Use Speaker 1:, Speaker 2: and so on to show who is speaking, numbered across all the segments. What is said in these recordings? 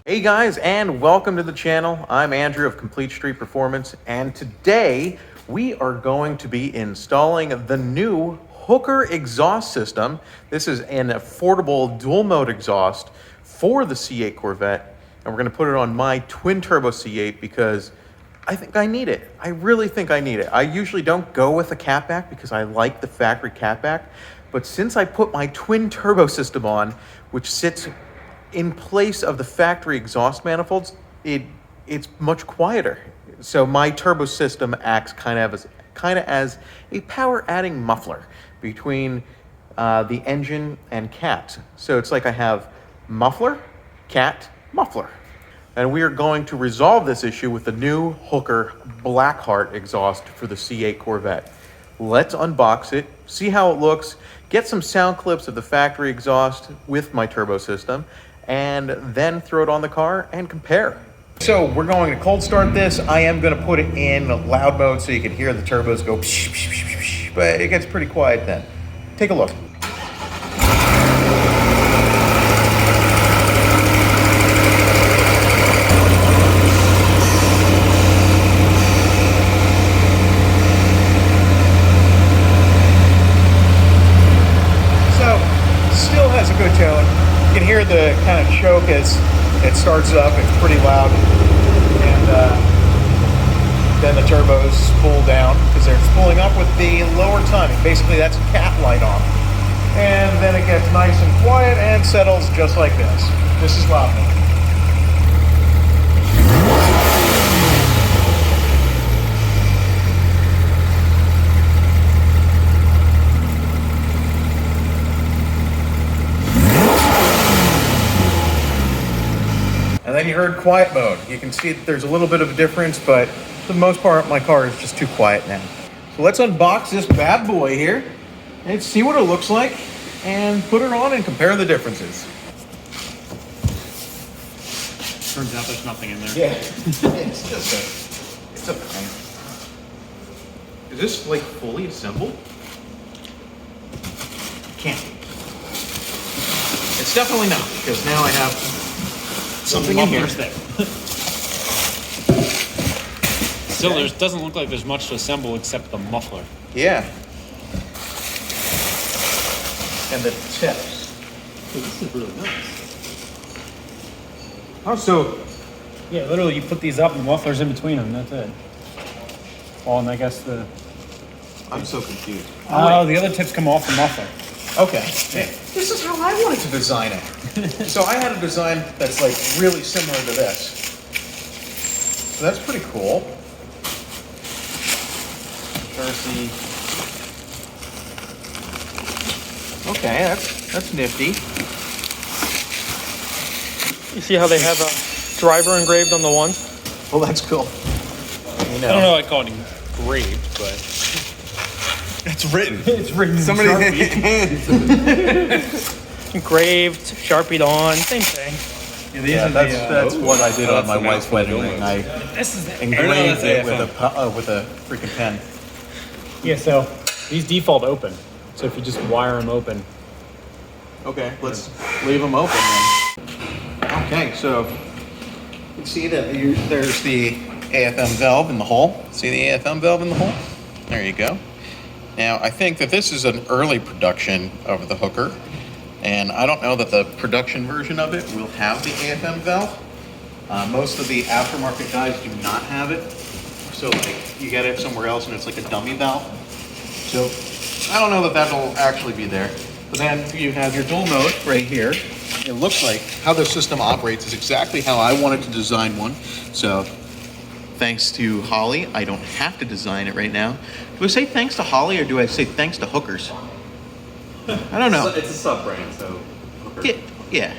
Speaker 1: Hey guys, and welcome to the channel. I'm Andrew of Complete Street Performance, and today we are going to be installing the new Hooker exhaust system. This is an affordable dual mode exhaust for the C8 Corvette, and we're going to put it on my twin turbo C8 because I think I need it. I really think I need it. I usually don't go with a catback because I like the factory catback, but since I put my twin turbo system on, which sits in place of the factory exhaust manifolds, it's much quieter. So my turbo system acts kind of as a power adding muffler between the engine and cat. So it's like I have muffler, cat, muffler. And we are going to resolve this issue with the new Hooker Blackheart exhaust for the C8 Corvette. Let's unbox it, see how it looks, get some sound clips of the factory exhaust with my turbo system, and then throw it on the car and compare. So we're going to cold start this. I am going to put it in loud mode so you can hear the turbos go psh, psh, psh, psh, but it gets pretty quiet then. Take a look. So, still has a good tone. You can hear the kind of choke as it starts up. It's pretty loud. And then the turbos spool down because they're spooling up with the lower timing. Basically, that's a cat light on. And then it gets nice and quiet and settles just like this. This is loud now. And then you heard quiet mode. You can see that there's a little bit of a difference, but for the most part, my car is just too quiet now. So let's unbox this bad boy here and see what it looks like and put it on and compare the differences.
Speaker 2: Turns out there's nothing in there.
Speaker 1: Yeah, it's a pain. Is this like fully assembled? Can't be. It's definitely not, because now I have something in here.
Speaker 2: Still, there doesn't look like there's much to assemble except the muffler.
Speaker 1: Yeah. And the tips.
Speaker 2: Oh, this is really nice.
Speaker 1: Oh, so
Speaker 2: Yeah, literally, you put these up and the muffler's in between them. That's it. Oh, and I guess the...
Speaker 1: I'm so confused.
Speaker 2: Oh, the other tips come off the muffler.
Speaker 1: Okay. Yeah. This is how I wanted to design it. So I had a design that's like really similar to this. So that's pretty cool. Jersey. Okay, that's nifty.
Speaker 3: You see how they have a driver engraved on the ones?
Speaker 1: Well, that's cool. You know.
Speaker 2: I don't know if I call it engraved, but...
Speaker 1: It's written.
Speaker 2: It's written.
Speaker 1: Somebody hands.
Speaker 3: Engraved, Sharpied on, same thing.
Speaker 1: Yeah, that's what I did on my wife's wedding ring. I engraved it with a freaking pen.
Speaker 2: Yeah, so these default open. So if you just wire them open.
Speaker 1: Okay, let's leave them open then. Okay, so you can see that there's the AFM valve in the hole. See the AFM valve in the hole? There you go. Now, I think that this is an early production of the Hooker, and I don't know that the production version of it will have the AFM valve. Most of the aftermarket guys do not have it. So like you get it somewhere else and it's like a dummy valve. So I don't know that that'll actually be there. But then you have your dual mode right here. It looks like how the system operates is exactly how I wanted to design one. So thanks to Holly, I don't have to design it right now. Do I say thanks to Holly or do I say thanks to Hookers? I don't know.
Speaker 4: It's a sub-brand, so Hooker.
Speaker 1: Yeah.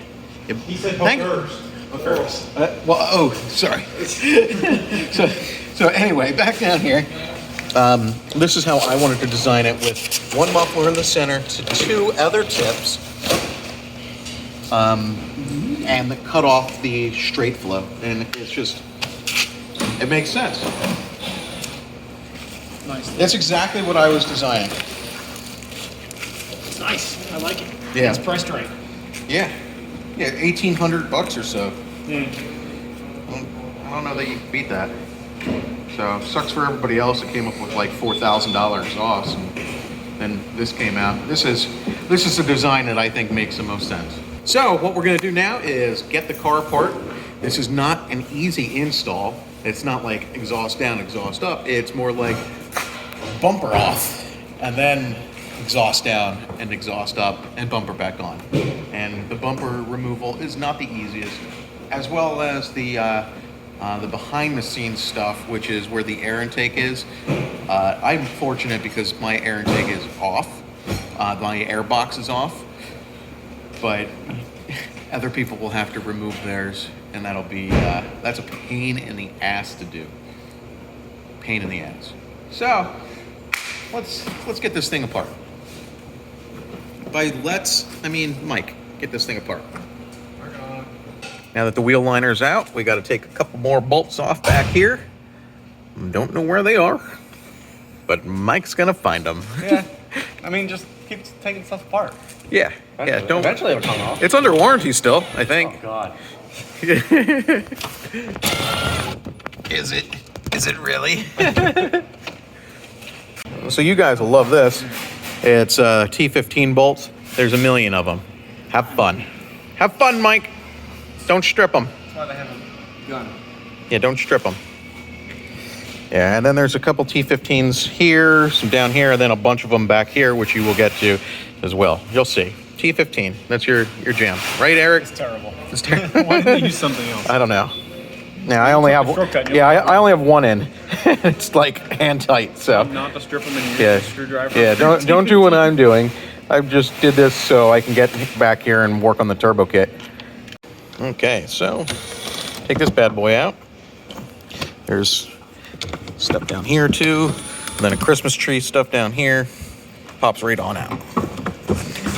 Speaker 4: He said Hookers.
Speaker 1: Hookers. Sorry. So anyway, back down here. This is how I wanted to design it, with one muffler in the center to two other tips, and cut off the straight flow. And it's just, it makes sense.
Speaker 2: Nice.
Speaker 1: That's exactly what I was designing.
Speaker 2: Nice. I like it.
Speaker 1: Yeah.
Speaker 2: It's priced right.
Speaker 1: Yeah. Yeah, $1,800 or so. I don't know that you can beat that. So sucks for everybody else that came up with like $4,000 exhaust, and then this came out. This is the design that I think makes the most sense. So what we're gonna do now is get the car apart. This is not an easy install. It's not like exhaust down, exhaust up. It's more like bumper off, and then exhaust down and exhaust up and bumper back on. And the bumper removal is not the easiest, as well as the behind the scenes stuff, which is where the air intake is. I'm fortunate because my air intake is off. My air box is off, but other people will have to remove theirs, and that'll be, that's a pain in the ass to do. Pain in the ass. So, let's get this thing apart. By I mean Mike, get this thing apart. Now that the wheel liner's out, we got to take a couple more bolts off back here. Don't know where they are, but Mike's gonna find them.
Speaker 2: Yeah. I mean, just keep taking stuff apart.
Speaker 1: Yeah. Yeah. Don't.
Speaker 2: Eventually it'll come off.
Speaker 1: It's under warranty still, I think.
Speaker 2: Oh God.
Speaker 1: Is it? Is it really? So you guys will love this. It's T15 bolts. There's a million of them. Have fun. Have fun, Mike. Don't strip them.
Speaker 2: That's why they have a gun.
Speaker 1: Yeah, don't strip them. Yeah, and then there's a couple T15s here, some down here, and then a bunch of them back here, which you will get to as well. You'll see. T15, that's your jam. Right, Eric?
Speaker 2: It's terrible.
Speaker 1: It's terrible.
Speaker 2: Why didn't they use something else?
Speaker 1: I don't know. Yeah, I only have
Speaker 2: shortcut,
Speaker 1: yeah, I only have one in. It's like hand tight, so.
Speaker 2: Not to strip them in
Speaker 1: Yeah.
Speaker 2: your screwdriver.
Speaker 1: Yeah, don't do what I'm doing. I just did this so I can get back here and work on the turbo kit. Okay, so take this bad boy out. There's stuff down here too. And then a Christmas tree stuff down here. Pops right on out.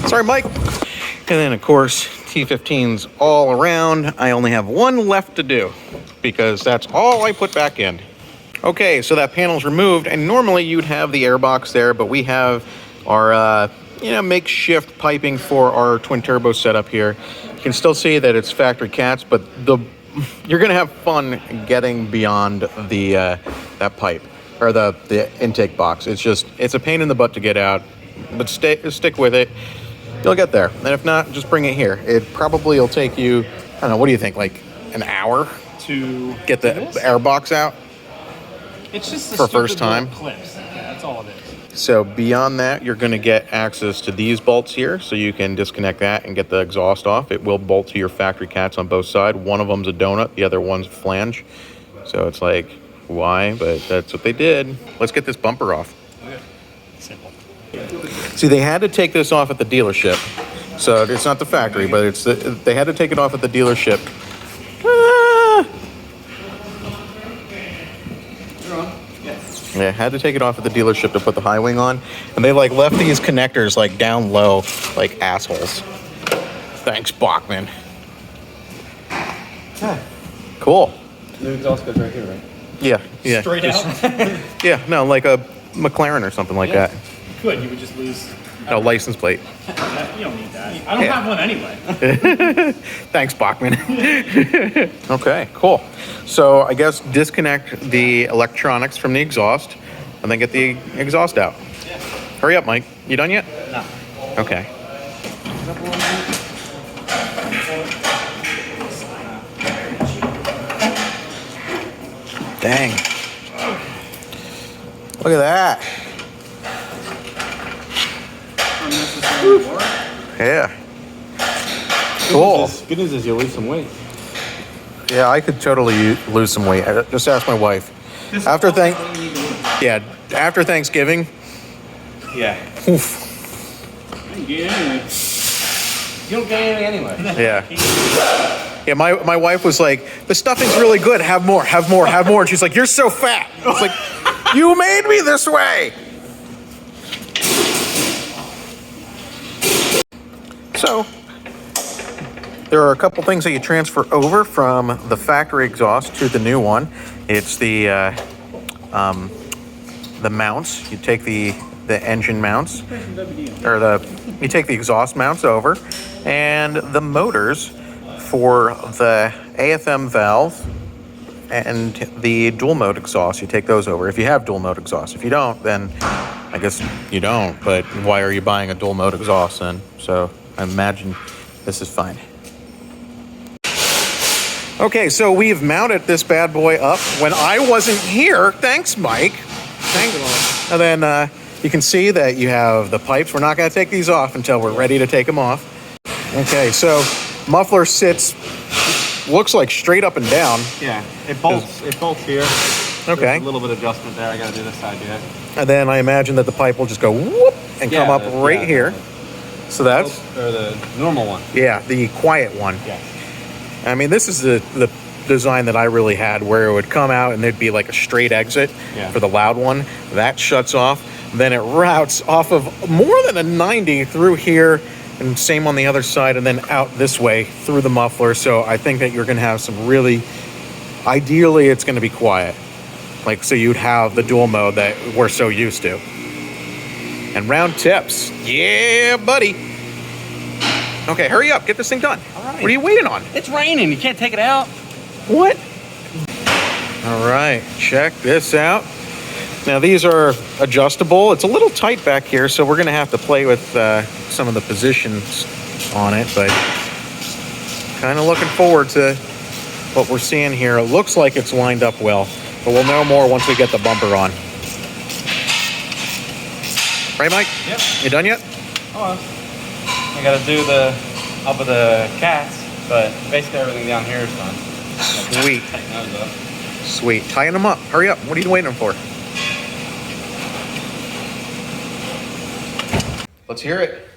Speaker 1: Sorry, Mike. And then of course, T15s all around. I only have one left to do because that's all I put back in. Okay, so that panel's removed, and normally you'd have the airbox there, but we have our makeshift piping for our twin turbo setup here. You can still see that it's factory cats, but you're gonna have fun getting beyond the that pipe or the intake box. It's a pain in the butt to get out, but stick with it. You'll get there, and if not, just bring it here. It probably will take you, I don't know, what do you think, like an hour
Speaker 2: to
Speaker 1: get the airbox out?
Speaker 2: It's just
Speaker 1: for first time.
Speaker 2: Clips. That's all it is.
Speaker 1: So beyond that, you're going to get access to these bolts here, so you can disconnect that and get the exhaust off. It will bolt to your factory cats on both sides. One of them's a donut, the other one's a flange. So it's like, why? But that's what they did. Let's get this bumper off.
Speaker 2: Okay. Simple.
Speaker 1: See, they had to take this off at the dealership. So it's not the factory, but they had to take it off at the dealership. Yeah, had to take it off at the dealership to put the high wing on. And they like left these connectors like down low, like assholes. Thanks, Bachman. Cool.
Speaker 2: The exhaust goes right here, right?
Speaker 1: Yeah.
Speaker 2: Straight out?
Speaker 1: Yeah, no, like a McLaren or something like that.
Speaker 2: Good, you would just lose.
Speaker 1: No, license plate.
Speaker 2: You don't need that. I don't have one anyway.
Speaker 1: Thanks, Bachman. Okay, cool. So I guess disconnect the electronics from the exhaust and then get the exhaust out.
Speaker 2: Yeah.
Speaker 1: Hurry up, Mike. You done yet?
Speaker 2: No.
Speaker 1: Okay. Dang. Look at that.
Speaker 2: Unnecessary work.
Speaker 1: Yeah. Cool.
Speaker 2: Good news is you'll lose some weight.
Speaker 1: Yeah, I could totally lose some weight. Just ask my wife. After Thanksgiving.
Speaker 2: Yeah.
Speaker 1: Oof.
Speaker 2: You gain anyway. You don't gain any anyway.
Speaker 1: Yeah. Yeah, my wife was like, the stuffing's really good. Have more, have more, have more. And she's like, you're so fat. I was like, you made me this way. So, there are a couple things that you transfer over from the factory exhaust to the new one. It's the mounts. You take the engine mounts, or you take the exhaust mounts over, and the motors for the AFM valve and the dual mode exhaust. You take those over if you have dual mode exhaust. If you don't, then I guess you don't, but why are you buying a dual mode exhaust then? So I imagine this is fine. Okay, so we've mounted this bad boy up when I wasn't here. Thanks, Mike. Thanks. And then you can see that you have the pipes. We're not going to take these off until we're ready to take them off. Okay, so muffler sits, looks like straight up and down.
Speaker 4: Yeah, it bolts here.
Speaker 1: Okay.
Speaker 4: There's a little bit of adjustment there. I got to do this side yet.
Speaker 1: And then I imagine that the pipe will just go whoop and come up right here. So that's...
Speaker 4: Or the normal one.
Speaker 1: Yeah, the quiet one.
Speaker 4: Yeah.
Speaker 1: I mean, this is the design that I really had, where it would come out and there'd be like a straight exit for the loud one. That shuts off. Then it routes off of more than a 90 through here, and same on the other side, and then out this way through the muffler. So I think that you're going to have some really... Ideally, it's going to be quiet. Like, so you'd have the dual mode that we're so used to. And round tips. Yeah, buddy. Okay, hurry up. Get this thing done.
Speaker 4: All right.
Speaker 1: What are you waiting on?
Speaker 4: It's raining. You can't take it out.
Speaker 1: What? All right, check this out. Now, these are adjustable. It's a little tight back here, so we're going to have to play with some of the positions on it, but kind of looking forward to what we're seeing here. It looks like it's lined up well, but we'll know more once we get the bumper on. Right, Mike?
Speaker 4: Yep.
Speaker 1: You done yet?
Speaker 4: Oh, I got to do the up of the cats, but basically everything down here is done.
Speaker 1: Sweet.
Speaker 4: Tighten those up.
Speaker 1: Sweet. Tying them up. Hurry up. What are you waiting for? Let's hear it.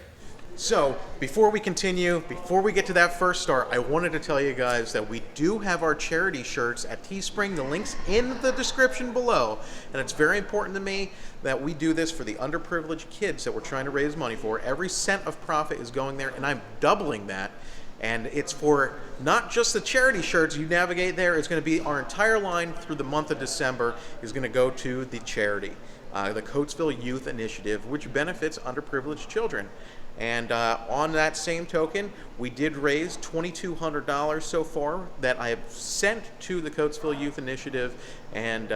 Speaker 1: So, before we continue, before we get to that first start, I wanted to tell you guys that we do have our charity shirts at Teespring. The link's in the description below. And it's very important to me that we do this for the underprivileged kids that we're trying to raise money for. Every cent of profit is going there, and I'm doubling that. And it's for not just the charity shirts you navigate there. It's going to be our entire line through the month of December is going to go to the charity, the Coatesville Youth Initiative, which benefits underprivileged children. And on that same token, we did raise $2,200 so far that I have sent to the Coatesville Youth Initiative, and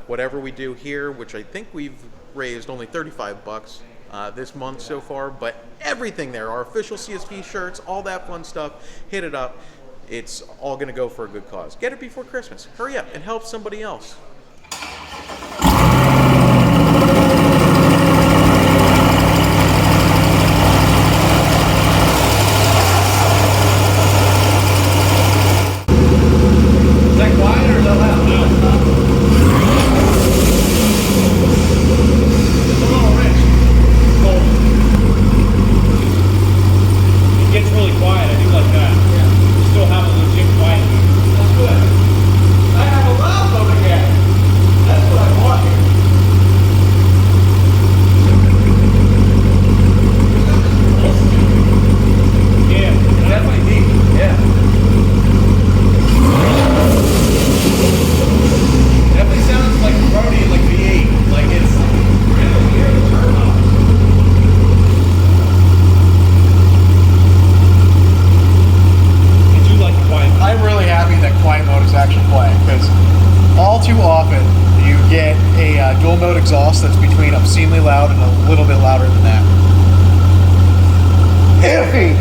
Speaker 1: whatever we do here, which I think we've raised only 35 bucks this month so far, but everything there, our official CSP shirts, all that fun stuff, hit it up. It's all going to go for a good cause. Get it before Christmas. Hurry up and help somebody else. Exhaust that's between obscenely loud and a little bit louder than that. Iffy!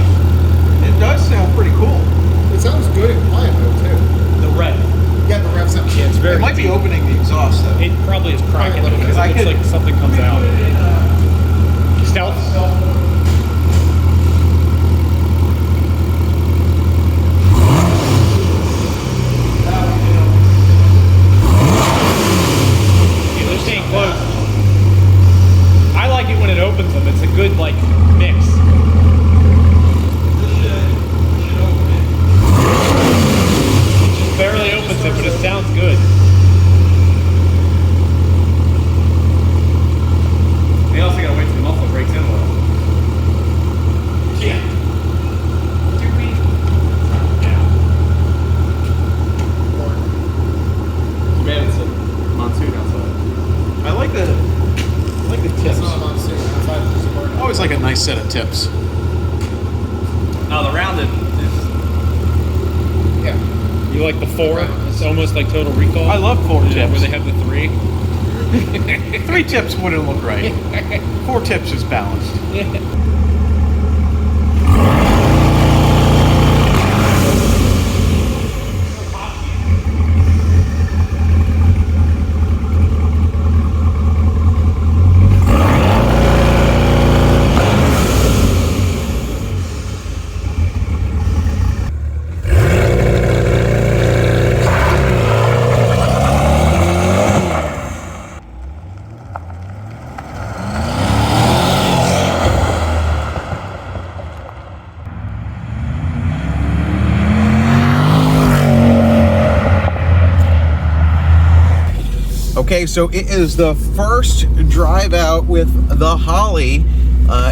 Speaker 1: It does sound pretty cool.
Speaker 5: It sounds good in quiet though too.
Speaker 2: The rev.
Speaker 5: Yeah, the rev sounds.
Speaker 2: Yeah, it's very.
Speaker 1: It might be opening the exhaust though.
Speaker 2: It probably is cracking
Speaker 5: Probably
Speaker 2: because it looks like something comes out. Stealth. Close. I like it when it opens them. It's a good like mix. It just barely opens it, but it sounds good. We also gotta wait till the muffler breaks in a little. Yeah. Do we? Yeah. Too bad it's a monsoon outside.
Speaker 1: I like the tips.
Speaker 5: I
Speaker 1: Always like a nice set of tips.
Speaker 4: No, the rounded is
Speaker 2: like the 4. It's almost like Total Recall.
Speaker 1: I love 4
Speaker 2: Yeah,
Speaker 1: tips.
Speaker 2: where they have the 3.
Speaker 1: 3 tips wouldn't look right. 4 tips is balanced. Okay, so it is the first drive out with the Holley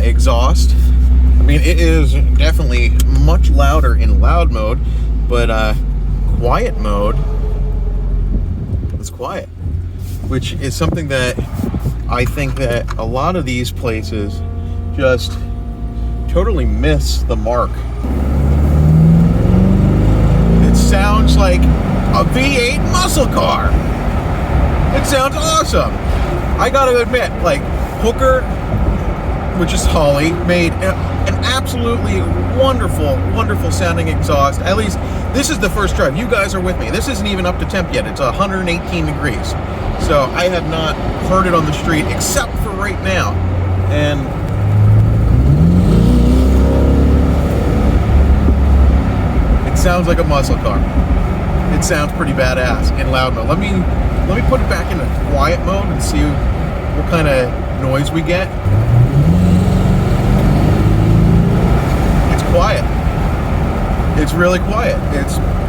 Speaker 1: exhaust. I mean, it is definitely much louder in loud mode, but quiet mode is quiet, which is something that I think that a lot of these places just totally miss the mark. It sounds like a V8 muscle car. It sounds awesome. I gotta admit, like, Hooker, which is Holley, made an absolutely wonderful, wonderful sounding exhaust. At least, this is the first drive. You guys are with me. This isn't even up to temp yet. It's 118 degrees. So I have not heard it on the street, except for right now. And it sounds like a muscle car. It sounds pretty badass in loud mode. Let me put it back into quiet mode and see what kind of noise we get. It's quiet. It's really quiet.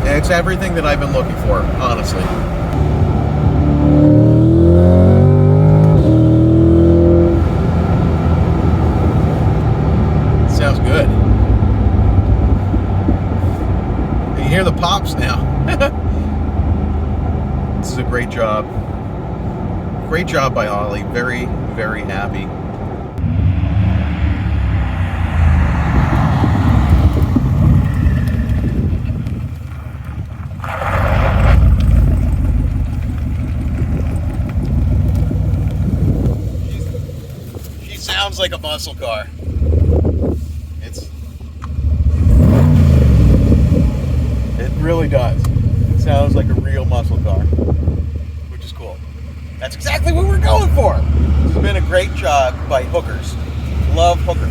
Speaker 1: It's everything that I've been looking for, honestly. It sounds good. You hear the pops now. This is a great job. Great job by Holley. Very, very happy. She sounds like a muscle car. It really does. It sounds like a real muscle car, which is cool. That's exactly what we're going for. This has been a great job by Hookers. Love Hooker.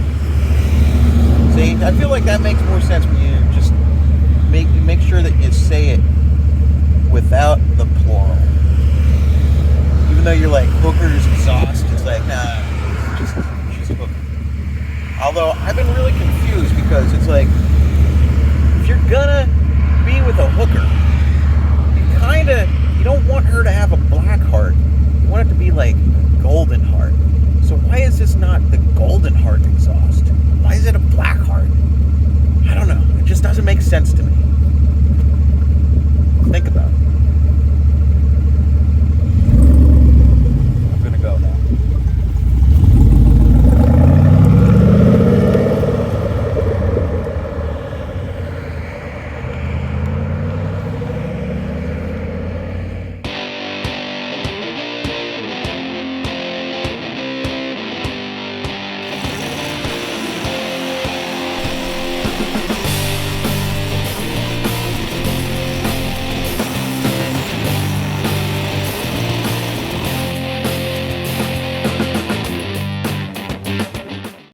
Speaker 1: See, I feel like that makes more sense when you just make sure that you say it without the plural. Even though you're like, Hooker's exhaust, it's like, nah, she's a Hooker. Although, I've been really confused because it's like, if you're gonna be with a Hooker, you don't want her to have a Blackheart. You want it to be like Golden Heart. So why is this not the Golden Heart exhaust? Why is it a Blackheart? I don't know. It just doesn't make sense to me.